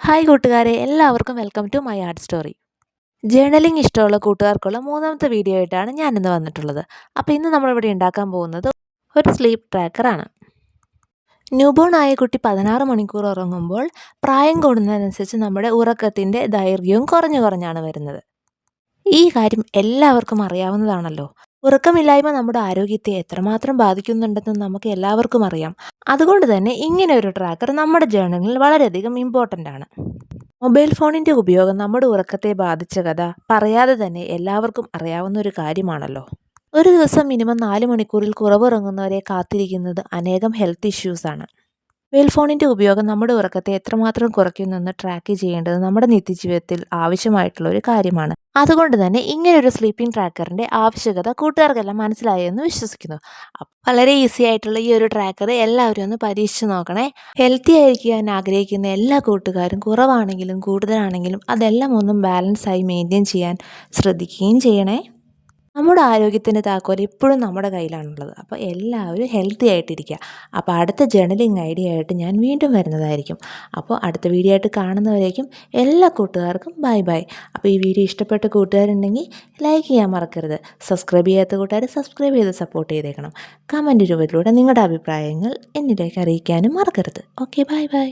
Hi കൂട്ടുകാരെ, എല്ലാവർക്കും welcome to my art story. Journaling ഇഷ്ടമുള്ള കൂട്ടുകാർക്കുള്ള മൂന്നാമത്തെ വീഡിയോ ആയിട്ടാണ് ഞാനിന്ന് വന്നിട്ടുള്ളത്. അപ്പോൾ ഇന്ന് നമ്മളിവിടെ ഉണ്ടാക്കാൻ പോകുന്നത് ഒരു സ്ലീപ്പ് ട്രാക്കറാണ്. ന്യൂബോൺ ആയ കുട്ടി 16 മണിക്കൂർ ഉറങ്ങുമ്പോൾ പ്രായം കൂടുന്നതിനനുസരിച്ച് നമ്മുടെ ഉറക്കത്തിൻ്റെ ദൈർഘ്യവും കുറഞ്ഞാണ് വരുന്നത്. ഈ കാര്യം എല്ലാവർക്കും അറിയാവുന്നതാണല്ലോ. ഉറക്കമില്ലായ്മ നമ്മുടെ ആരോഗ്യത്തെ എത്രമാത്രം ബാധിക്കുന്നുണ്ടെന്ന് നമുക്ക് എല്ലാവർക്കും അറിയാം. അതുകൊണ്ട് തന്നെ ഇങ്ങനെ ഒരു ട്രാക്കർ നമ്മുടെ ജേർണലിൽ വളരെയധികം ഇമ്പോർട്ടൻ്റ് ആണ്. മൊബൈൽ ഫോണിൻ്റെ ഉപയോഗം നമ്മുടെ ഉറക്കത്തെ ബാധിച്ച കഥ പറയാതെ തന്നെ എല്ലാവർക്കും അറിയാവുന്ന ഒരു കാര്യമാണല്ലോ. ഒരു ദിവസം മിനിമം 4 മണിക്കൂറിൽ കുറവുറങ്ങുന്നവരെ കാത്തിരിക്കുന്നത് അനേകം ഹെൽത്ത് ഇഷ്യൂസാണ്. മൊബൈൽ ഫോണിൻ്റെ ഉപയോഗം നമ്മുടെ ഉറക്കത്തെ എത്രമാത്രം കുറയ്ക്കുന്നെന്ന് ട്രാക്ക് ചെയ്യേണ്ടത് നമ്മുടെ നിത്യജീവിതത്തിൽ ആവശ്യമായിട്ടുള്ള ഒരു കാര്യമാണ്. അതുകൊണ്ട് തന്നെ ഇങ്ങനൊരു സ്ലീപ്പിംഗ് ട്രാക്കറിൻ്റെ ആവശ്യകത കൂട്ടുകാർക്കെല്ലാം മനസ്സിലായെന്ന് വിശ്വസിക്കുന്നു. വളരെ ഈസി ആയിട്ടുള്ള ഈ ഒരു ട്രാക്കർ എല്ലാവരും ഒന്ന് പരീക്ഷിച്ച് നോക്കണേ. ഹെൽത്തി ആയിരിക്കാൻ ആഗ്രഹിക്കുന്ന എല്ലാ കൂട്ടുകാരും കുറവാണെങ്കിലും കൂടുതലാണെങ്കിലും അതെല്ലാം ഒന്നും ബാലൻസായി മെയിൻറ്റെയിൻ ചെയ്യാൻ ശ്രദ്ധിക്കുകയും ചെയ്യണേ. നമ്മുടെ ആരോഗ്യത്തിൻ്റെ താക്കോൽ എപ്പോഴും നമ്മുടെ കയ്യിലാണുള്ളത്. അപ്പോൾ എല്ലാവരും ഹെൽത്തി ആയിട്ടിരിക്കുക. അപ്പോൾ അടുത്ത ജേർണലിംഗ് ഐഡിയ ആയിട്ട് ഞാൻ വീണ്ടും വരുന്നതായിരിക്കും. അപ്പോൾ അടുത്ത വീഡിയോ ആയിട്ട് കാണുന്നവരേക്കും എല്ലാ കൂട്ടുകാർക്കും ബൈ ബൈ. അപ്പോൾ ഈ വീഡിയോ ഇഷ്ടപ്പെട്ട കൂട്ടുകാരുണ്ടെങ്കിൽ ലൈക്ക് ചെയ്യാൻ മറക്കരുത്. സബ്സ്ക്രൈബ് ചെയ്യാത്ത കൂട്ടുകാർ സബ്സ്ക്രൈബ് ചെയ്ത് സപ്പോർട്ട് ചെയ്തേക്കണം. കമൻറ്റ് രൂപത്തിലൂടെ നിങ്ങളുടെ അഭിപ്രായങ്ങൾ എന്നിലേക്ക് അറിയിക്കാനും മറക്കരുത്. Okay, bye bye.